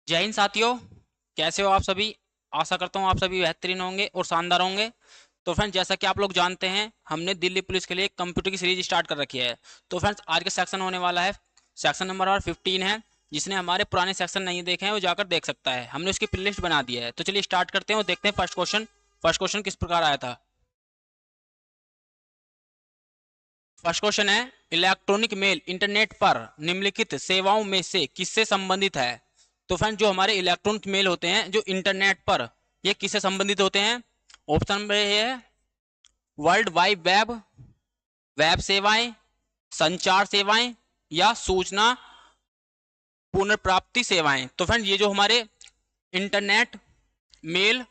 जय हिंद साथियों। कैसे हो आप सभी। आशा करता हूँ आप सभी बेहतरीन होंगे और शानदार होंगे। तो फ्रेंड्स, जैसा कि आप लोग जानते हैं, हमने दिल्ली पुलिस के लिए कंप्यूटर की सीरीज स्टार्ट कर रखी है। तो फ्रेंड्स, आज का सेक्शन होने वाला है, सेक्शन नंबर 15 है। जिसने हमारे पुराने सेक्शन नहीं देखे हैं वो जाकर देख सकता है। हमने उसकी प्ले लिस्ट बना दी है। तो चलिए स्टार्ट करते हैं और देखते हैं फर्स्ट क्वेश्चन किस प्रकार आया था। फर्स्ट क्वेश्चन है, इलेक्ट्रॉनिक मेल इंटरनेट पर निम्नलिखित सेवाओं में से किससे संबंधित है। तो फ्रेंड, जो हमारे इलेक्ट्रॉनिक मेल होते हैं जो इंटरनेट पर, ये किससे संबंधित होते हैं। ऑप्शन में ये है वर्ल्ड वाइड वेब, वेब सेवाएं, संचार सेवाएं या सूचना पुनर्प्राप्ति सेवाएं। तो फ्रेंड, ये जो हमारे internet mail,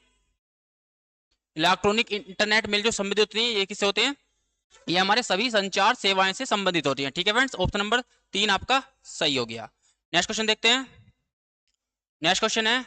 electronic internet mail जो संबंधित होती है, ये किससे होते हैं। ये हमारे सभी संचार सेवाएं से संबंधित होती हैं। ठीक है फ्रेंड्स, ऑप्शन नंबर 3 आपका सही हो गया। नेक्स्ट क्वेश्चन देखते हैं। नेक्स्ट क्वेश्चन है,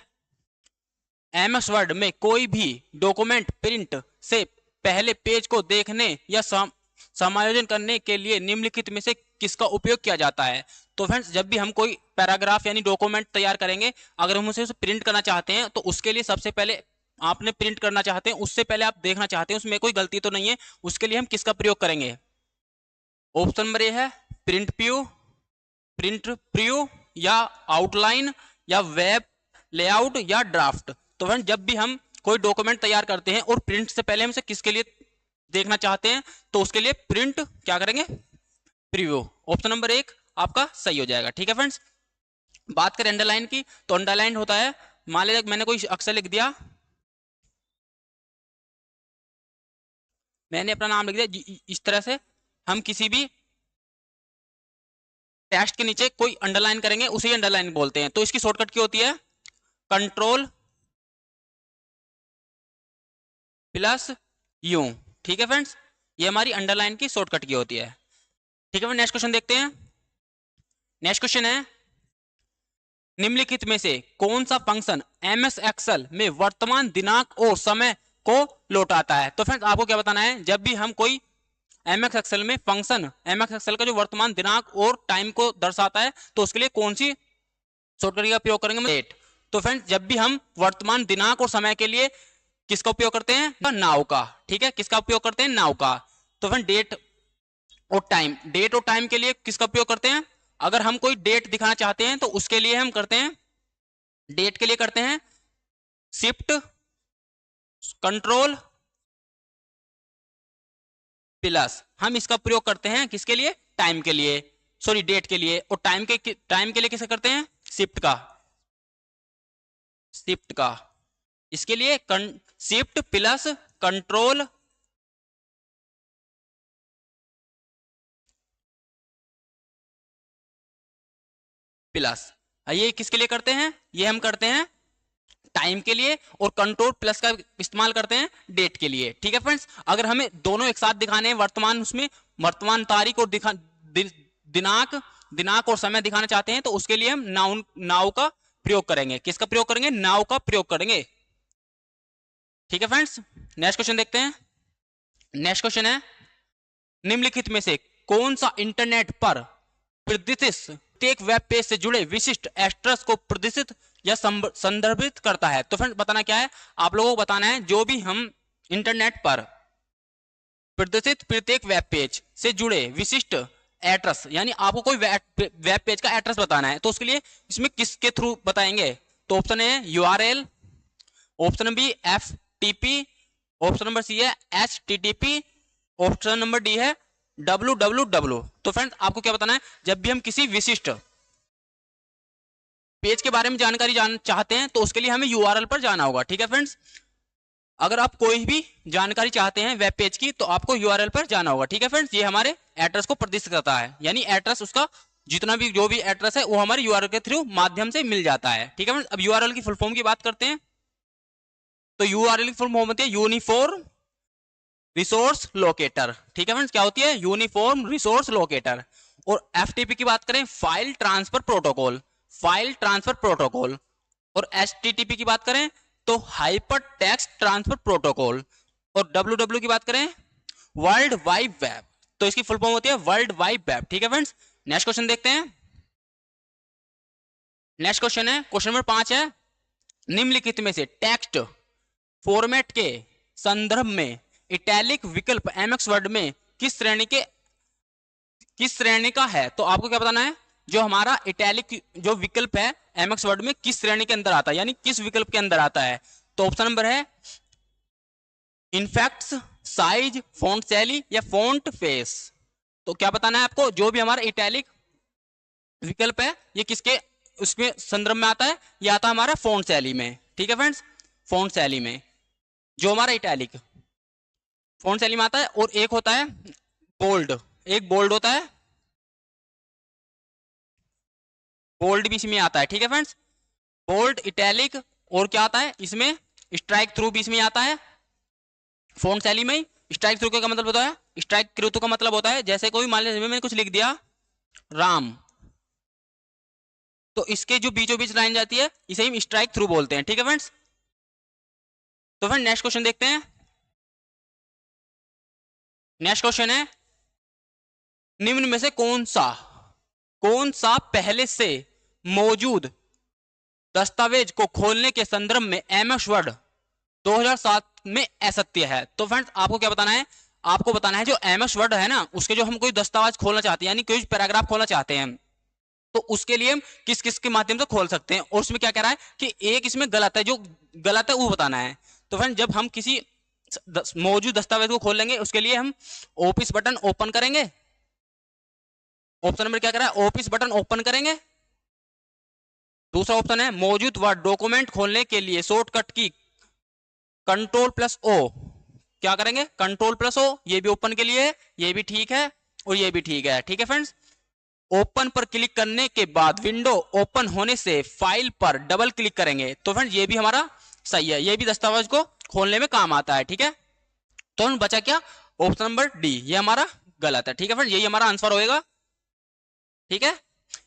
एमएस वर्ड में कोई भी डॉक्यूमेंट प्रिंट से पहले पेज को देखने या समायोजन करने के लिए निम्नलिखित में से किसका उपयोग किया जाता है। तो फ्रेंड्स, जब भी हम कोई पैराग्राफ यानी डॉक्यूमेंट तैयार करेंगे, अगर हम उसे प्रिंट करना चाहते हैं तो उसके लिए सबसे पहले, आपने प्रिंट करना चाहते हैं उससे पहले आप देखना चाहते हैं उसमें कोई गलती तो नहीं है, उसके लिए हम किसका प्रयोग करेंगे। ऑप्शन नंबर ए है प्रिंट प्रिव्यू या आउटलाइन या वेब लेआउट या ड्राफ्ट। तो फ्रेंड, जब भी हम कोई डॉक्यूमेंट तैयार करते हैं और प्रिंट से पहले हम इसे किसके लिए देखना चाहते हैं, तो उसके लिए प्रिंट क्या करेंगे, प्रीव्यू। ऑप्शन नंबर 1 आपका सही हो जाएगा। ठीक है फ्रेंड्स, बात करें अंडरलाइन की, तो अंडरलाइन होता है, मान लीजिए मैंने कोई अक्षर लिख दिया, मैंने अपना नाम लिख दिया, इस तरह से हम किसी भी टेक्स्ट के नीचे कोई अंडरलाइन करेंगे, उसे ही अंडरलाइन बोलते हैं। तो इसकी शॉर्टकट क्या होती है, कंट्रोल प्लस यू। ठीक है फ्रेंड्स, ये हमारी अंडरलाइन की शॉर्टकट की होती है। ठीक है, नेक्स्ट क्वेश्चन देखते हैं। नेक्स्ट क्वेश्चन है, निम्नलिखित में से कौन सा फंक्शन एमएस एक्सेल में वर्तमान दिनांक और समय को लौटाता है। तो फ्रेंड्स, आपको क्या बताना है, जब भी हम कोई एमएस एक्सेल में फंक्शन, एमएस एक्सेल का जो वर्तमान दिनांक और टाइम को दर्शाता है, तो उसके लिए कौन सी शॉर्टकट का उपयोग करेंगे, डेट। तो फ्रेंड्स, जब भी हम वर्तमान दिनांक और समय के लिए किसका उपयोग करते हैं, नाउ का। ठीक है, किसका उपयोग करते हैं, नाउ का। तो फ्रेंड, डेट और टाइम के लिए किसका उपयोग करते हैं, अगर हम कोई डेट दिखाना चाहते हैं तो उसके लिए हम करते हैं, डेट के लिए करते हैं शिफ्ट कंट्रोल प्लस, हम इसका प्रयोग करते हैं किसके लिए, टाइम के लिए, सॉरी डेट के लिए। और टाइम के लिए किसे करते हैं, शिफ्ट का। इसके लिए शिफ्ट प्लस कंट्रोल प्लस, ये किसके लिए करते हैं, ये हम करते हैं टाइम के लिए, और कंट्रोल प्लस का इस्तेमाल करते हैं डेट के लिए। ठीक है फ्रेंड्स, अगर हमें दोनों एक साथ दिखाने हैं, वर्तमान, उसमें वर्तमान तारीख और दिनांक और समय दिखाना चाहते हैं, तो उसके लिए हम नाउ का प्रयोग करेंगे। किसका प्रयोग करेंगे, नाउ का प्रयोग करेंगे। ठीक है फ्रेंड्स, नेक्स्ट क्वेश्चन देखते हैं। नेक्स्ट क्वेश्चन है, निम्नलिखित में से कौन सा इंटरनेट पर प्रत्येक वेब पेज से जुड़े विशिष्ट एड्रेस को प्रदर्शित या संदर्भित करता है। तो फ्रेंड, बताना क्या है, आप लोगों को बताना है, जो भी हम इंटरनेट पर प्रदर्शित प्रत्येक वेब पेज से जुड़े विशिष्ट एड्रेस, यानी आपको कोई वेब पेज का एड्रेस बताना है, तो उसके लिए इसमें किसके थ्रू बताएंगे। तो ऑप्शन है URL, option B FTP, option number C है एचटीटीपी, ऑप्शन नंबर डी है www। तो फ्रेंड्स, आपको क्या बताना है, जब भी हम किसी विशिष्ट पेज के बारे में जानकारी चाहते हैं, तो उसके लिए हमें यूआरएल पर जाना होगा। ठीक है फ्रेंड्स, अगर आप कोई भी जानकारी चाहते हैं वेब पेज की, तो आपको यूआरएल पर जाना होगा। ठीक है फ्रेंड्स, ये हमारे एड्रेस को प्रदर्शित करता है, यानी एड्रेस, उसका जितना भी जो भी एड्रेस है वो हमारे यूआरएल के थ्रू माध्यम से मिल जाता है। ठीक है फ्रेंड्स, अब यूआरएल की फुल फॉर्म की बात करते हैं। तो यूआरएल की फुल फॉर्म होती है यूनिफॉर्म रिसोर्स लोकेटर। ठीक है फ्रेंड्स, क्या होती है, यूनिफॉर्म रिसोर्स लोकेटर। और एफटीपी की बात करें, फाइल ट्रांसफर प्रोटोकॉल। और एचटीटीपी की बात करें तो हाइपर टेक्स्ट ट्रांसफर प्रोटोकॉल। और डब्ल्यूडब्ल्यू की बात करें, वर्ल्ड वाइड वेब। तो इसकी फुल फॉर्म होती है वर्ल्ड वाइड वेब। ठीक है फ्रेंड्स, नेक्स्ट क्वेश्चन देखते हैं। नेक्स्ट क्वेश्चन है, क्वेश्चन नंबर 5 है, निम्नलिखित में से टेक्स्ट फॉर्मेट के संदर्भ में इटैलिक विकल्प एमएक्स वर्ड में किस श्रेणी का है? तो आपको क्या बताना है, जो हमारा इटैलिक जो विकल्प है एमएक्स वर्ड में किस श्रेणी के अंदर आता है, यानी किस विकल्प के अंदर आता है। तो ऑप्शन नंबर है इनफैक्ट्स, साइज, फॉन्ट शैली या फॉन्ट फेस। तो क्या बताना है आपको, जो भी हमारा इटैलिक विकल्प है ये किसके उसमें संदर्भ में आता है, ये आता है हमारा फॉन्ट शैली में। ठीक है फ्रेंड्स, फॉन्ट शैली में जो हमारा इटैलिक फॉन्ट शैली में आता है। और एक होता है बोल्ड, एक बोल्ड होता है, बोल्ड भी इसमें आता है। ठीक है फ्रेंड्स, बोल्ड, इटैलिक और क्या आता है इसमें, स्ट्राइक थ्रू भी इसमें आता है फॉन्ट शैली में। स्ट्राइक थ्रू का मतलब होता है, स्ट्राइक थ्रू का मतलब होता है जैसे कोई मान लीजिए मैंने कुछ लिख दिया राम, तो इसके जो बीचों बीच लाइन जाती है इसे हम स्ट्राइक थ्रू बोलते हैं। ठीक है फ्रेंड्स, तो फ्रेंड नेक्स्ट क्वेश्चन देखते हैं। नेक्स्ट क्वेश्चन है, निम्न में से कौन सा पहले से मौजूद दस्तावेज को खोलने के संदर्भ में एमएस वर्ड 2007 में असत्य है? तो फ्रेंड्स आपको क्या बताना है, आपको बताना है जो एमएस वर्ड है ना उसके जो हम कोई दस्तावेज खोलना चाहते हैं यानी कोई पैराग्राफ खोलना चाहते हैं तो उसके लिए हम किस किस के माध्यम से खोल सकते हैं, और उसमें क्या कह रहा है कि एक इसमें गलत है, जो गलत है वो बताना है। तो फ्रेंड जब हम किसी मौजूद दस्तावेज को खोल लेंगे उसके लिए हम ऑफिस बटन ओपन करेंगे। ऑप्शन नंबर क्या कह रहा है, ऑफिस बटन ओपन करेंगे। दूसरा ऑप्शन है मौजूद वर्ड डॉक्यूमेंट खोलने के लिए शॉर्टकट की कंट्रोल+O क्या करेंगे, कंट्रोल+O, ये भी ओपन के लिए है, ये भी ठीक है और ये भी ठीक है। ठीक है फ्रेंड्स, ओपन पर क्लिक करने के बाद विंडो ओपन होने से फाइल पर डबल क्लिक करेंगे। तो फ्रेंड्स ये भी हमारा सही है, ये भी दस्तावेज को खोलने में काम आता है। ठीक है, तो हम बचा क्या, ऑप्शन नंबर डी, ये हमारा गलत है। ठीक है फ्रेंड्स, यही हमारा आंसर होएगा। ठीक है,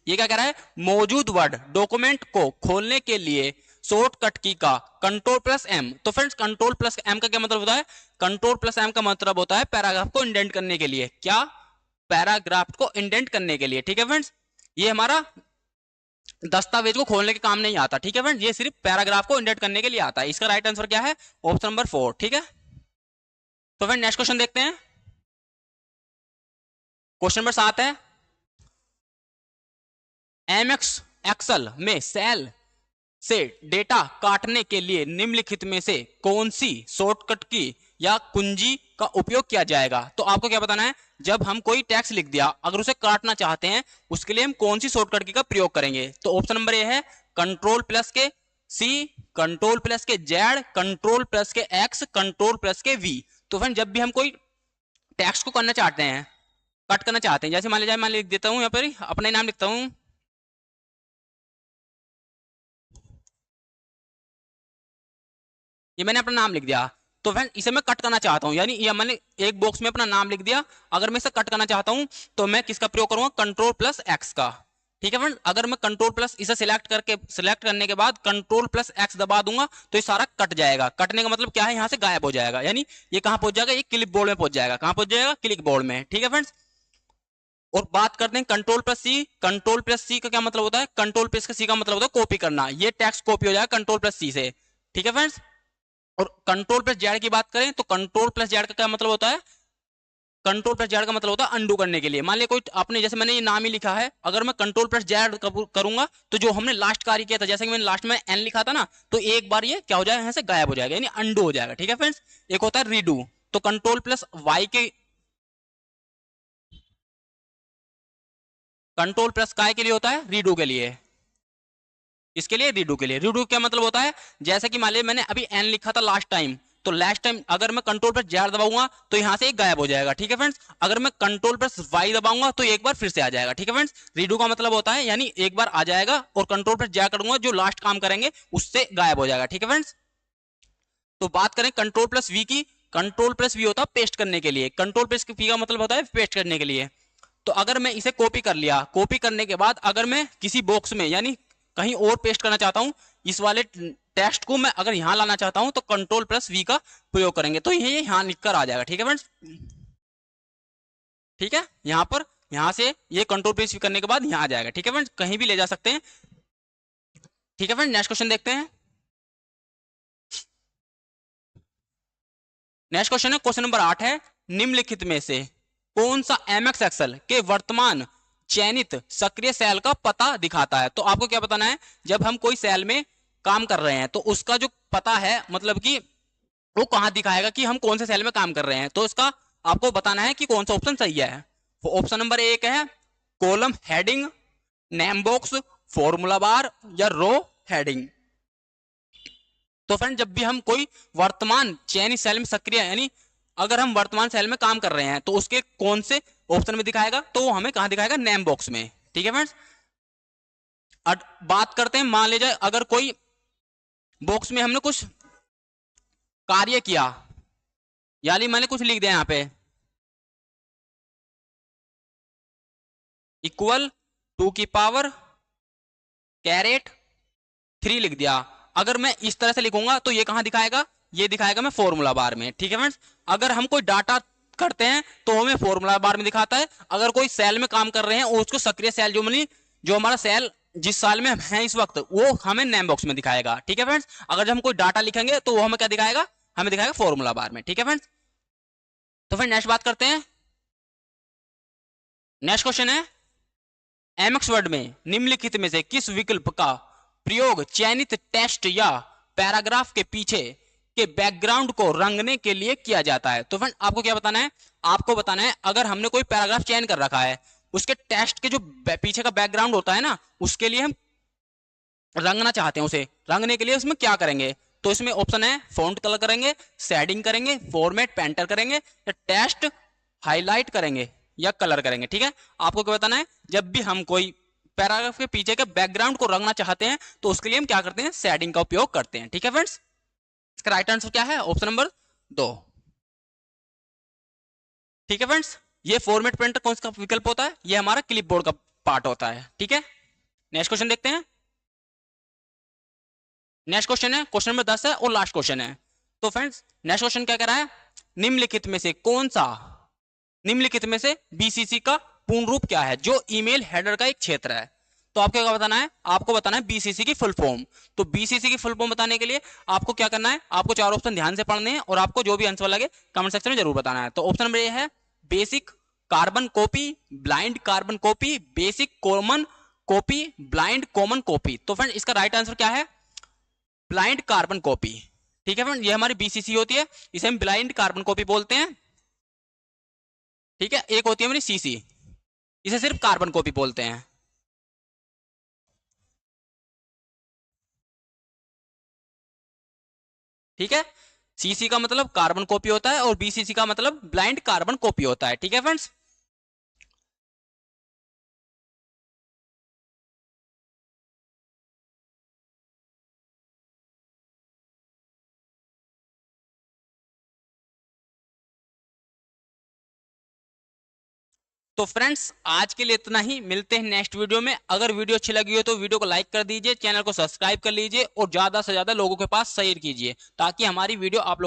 ये क्या कह रहा है, मौजूद वर्ड डॉक्यूमेंट को खोलने के लिए शॉर्टकट की का कंट्रोल+M। तो फ्रेंड्स कंट्रोल+M का क्या मतलब होता है, कंट्रोल+M का मतलब होता है पैराग्राफ को इंडेंट करने के लिए, क्या, पैराग्राफ को इंडेंट करने के लिए। ठीक है फ्रेंड्स, ये हमारा दस्तावेज को खोलने के काम नहीं आता। ठीक है फ्रेंड्स, ये सिर्फ पैराग्राफ को इंडेंट करने के लिए आता है। इसका राइट आंसर क्या है, ऑप्शन नंबर 4। ठीक है, तो फ्रेंड नेक्स्ट क्वेश्चन देखते हैं। क्वेश्चन नंबर 7 है, एमएक्स एक्सेल में सेल से डेटा काटने के लिए निम्नलिखित में से कौन सी शॉर्टकट की या कुंजी का उपयोग किया जाएगा? तो आपको क्या बताना है, जब हम कोई टेक्स्ट लिख दिया अगर उसे काटना चाहते हैं उसके लिए हम कौन सी शॉर्टकट की का प्रयोग करेंगे? तो ऑप्शन नंबर ए है कंट्रोल+C, कंट्रोल+Z, कंट्रोल+X, कंट्रोल+V। तो फ्रेंड जब भी हम कोई टेक्स्ट को करना चाहते हैं, कट करना चाहते हैं, जैसे मान लीजिए मैं लिख देता हूं, यहाँ पर अपना नाम लिखता हूं, ये मैंने अपना नाम लिख दिया, तो फ्रेंड इसे मैं कट करना चाहता हूं, यानी ये मैंने एक बॉक्स में अपना नाम लिख दिया, अगर मैं इसे कट करना चाहता हूं तो मैं किसका प्रयोग करूंगा, कंट्रोल+X का। ठीक है फ्रेंड, अगर मैं कंट्रोल+ इसे सिलेक्ट करने के बाद कंट्रोल+X दबा दूंगा तो ये सारा कट जाएगा। कटने का मतलब क्या है, यहां से गायब हो जाएगा, यानी ये कहां पहुंच जाएगा, ये क्लिप बोर्ड में पहुंच जाएगा। कहां पहुंच जाएगा, क्लिक बोर्ड में। ठीक है फ्रेंड्स, और बात करते हैं कंट्रोल+C। कंट्रोल+C का क्या मतलब होता है, कंट्रोल+C का मतलब होता है कॉपी करना, ये टेक्स्ट कॉपी हो जाएगा कंट्रोल+C से। ठीक है फ्रेंड्स, और कंट्रोल+Z की बात करें तो कंट्रोल+Z का क्या मतलब होता है, कंट्रोल+Z का मतलब होता है अंडू करने के लिए। मान लिया कोई आपने, जैसे मैंने ये नाम ही लिखा है, अगर मैं कंट्रोल+Z करूंगा तो जो हमने लास्ट कार्य किया था, जैसे कि मैंने लास्ट में N लिखा था ना, तो एक बार ये क्या हो जाएगा, यहाँ से गायब हो जाएगा, यानी अंडू हो जाएगा। ठीक है फ्रेंड्स, एक होता है रीडू, तो कंट्रोल+Y के कंट्रोल+K के लिए होता है रीडू के लिए, इसके लिए रीडू के लिए। रीडू क्या मतलब होता है, जैसे कि मान लीजिए मैंने अभी N लिखा था लास्ट टाइम, तो लास्ट टाइम अगर मैं कंट्रोल+Z दबाऊंगा तो यहां से एक गायब हो जाएगा। ठीक है फ्रेंड्स, अगर मैं कंट्रोल+Y दबाऊंगा तो एक बार फिर से आ जाएगा। ठीक है फ्रेंड्स, रीडू का मतलब होता है यानी एक बार आ जाएगा, और कंट्रोल+Z करूंगा जो लास्ट काम करेंगे उससे गायब हो जाएगा। ठीक है फ्रेंड्स, तो बात करें कंट्रोल+V की, कंट्रोल+V होता है पेस्ट करने के लिए, कंट्रोल+V का मतलब होता है पेस्ट करने के लिए। तो अगर मैं इसे कॉपी कर लिया, कॉपी करने के बाद अगर मैं किसी बॉक्स में यानी कहीं और पेस्ट करना चाहता हूं, इस वाले टेक्स्ट को मैं अगर यहां लाना चाहता हूं तो कंट्रोल+V का प्रयोग करेंगे, तो ये यहां लिखकर आ जाएगा। ठीक है फ्रेंड्स, ठीक है, यहां पर यहां से ये कंट्रोल+V करने के बाद यहां आ जाएगा। ठीक है फ्रेंड्स, कहीं भी ले जा सकते हैं। ठीक है फ्रेंड, नेक्स्ट क्वेश्चन देखते हैं। नेक्स्ट क्वेश्चन है, क्वेश्चन नंबर 8 है, निम्नलिखित में से कौन सा एमएक्स एक्सेल के वर्तमान चयनित सक्रिय सेल का पता दिखाता है। तो आपको क्या बताना है, जब हम कोई सेल में काम कर रहे हैं तो उसका जो पता है, मतलब कि वो कहां दिखाएगा कि हम कौन से सेल में काम कर रहे हैं, तो इसका आपको बताना है कि कौन सा ऑप्शन सही है। वो ऑप्शन नंबर 1 है column heading, name box, formula bar या रो हेडिंग। तो फ्रेंड, जब भी हम कोई वर्तमान चयनित सेल में सक्रिय, यानी अगर हम वर्तमान सेल में काम कर रहे हैं तो उसके कौन से ऑप्शन में दिखाएगा, तो वो हमें कहां दिखाएगा, नेम बॉक्स में। ठीक है फ्रेंड्स, अब बात करते हैं, मान लीजिए अगर कोई बॉक्स में हमने कुछ कार्य किया, यानी मैंने कुछ लिख दिया यहां पे, इक्वल 2 की पावर कैरेट 3 लिख दिया। अगर मैं इस तरह से लिखूंगा तो ये कहां दिखाएगा, ये दिखाएगा मैं फॉर्मूला बार में। ठीक है फ्रेंड्स, अगर हम कोई डाटा करते हैं तो हमें फॉर्मूला बार में दिखाता है। अगर कोई सेल में काम कर रहे हैं और उसको सक्रिय सेल जो मिली, जो हमारा सेल जिस साल में है इस वक्त, वो हमें नेम बॉक्स में दिखाएगा। ठीक है फ्रेंड्स, अगर हम कोई डाटा लिखेंगे तो वो हमें क्या दिखाएगा, हमें दिखाएगा फॉर्मूला बार में। ठीक है फ्रेंड्स, तो फिर नेक्स्ट बात करते हैं। नेक्स्ट क्वेश्चन है, एमएक्स वर्ड में निम्नलिखित में से किस विकल्प का प्रयोग चयनित टेक्स्ट या पैराग्राफ के पीछे के बैकग्राउंड को रंगने के लिए किया जाता है। तो फ्रेंड, आपको क्या बताना है, आपको बताना है अगर हमने कोई पैराग्राफ चयन कर रखा है, उसके टेक्स्ट के जो पीछे का बैकग्राउंड होता है ना, उसके लिए हम रंगना चाहते हैं, उसे रंगने के लिए उसमें क्या करेंगे। तो इसमें ऑप्शन है फॉन्ट कलर करेंगे, शेडिंग करेंगे, फॉर्मेट पेंटर करेंगे, या टेक्स्ट हाईलाइट करेंगे या कलर करेंगे। ठीक है, आपको क्या बताना है, जब भी हम कोई पैराग्राफ के पीछे के बैकग्राउंड को रंगना चाहते हैं तो उसके लिए हम क्या करते हैं, शेडिंग का उपयोग करते हैं। ठीक है फ्रेंड्स, इसका राइट आंसर क्या है, ऑप्शन नंबर 2। ठीक है फ्रेंड्स, ये फॉर्मेट पेंटर कौन सा विकल्प होता है, ये हमारा क्लिपबोर्ड का पार्ट होता है। ठीक है, नेक्स्ट क्वेश्चन देखते हैं। नेक्स्ट क्वेश्चन है, क्वेश्चन नंबर 10 है और लास्ट क्वेश्चन है। तो फ्रेंड्स, नेक्स्ट क्वेश्चन क्या कह रहा है, निम्नलिखित में से कौन सा, निम्नलिखित में से बीसीसी का पूर्ण रूप क्या है, जो ईमेल हेडर का एक क्षेत्र है। तो आपको क्या बताना है, आपको बताना है बीसीसी की फुल फॉर्म। तो बीसीसी की फुल फॉर्म बताने के लिए आपको क्या करना है, आपको 4 ऑप्शन ध्यान से पढ़ने हैं और आपको जो भी आंसर लगे कमेंट सेक्शन में जरूर बताना है। तो ऑप्शन नंबर ए है basic carbon copy, blind carbon copy, basic common copy, blind common copy. तो फ्रेंड, इसका राइट आंसर क्या है, ब्लाइंड कार्बन कॉपी। ठीक है फ्रेंड, ये हमारी बीसीसी होती है, इसे हम ब्लाइंड कार्बन कॉपी बोलते हैं। ठीक है, एक होती है हमारी सीसी, इसे सिर्फ कार्बन कॉपी बोलते हैं। ठीक है, सीसी का मतलब कार्बन कॉपी होता है और बीसीसी का मतलब ब्लाइंड कार्बन कॉपी होता है। ठीक है फ्रेंड्स, तो फ्रेंड्स आज के लिए इतना ही, मिलते हैं नेक्स्ट वीडियो में। अगर वीडियो अच्छी लगी हो तो वीडियो को लाइक कर दीजिए, चैनल को सब्सक्राइब कर लीजिए और ज्यादा से ज्यादा लोगों के पास शेयर कीजिए, ताकि हमारी वीडियो आप लोग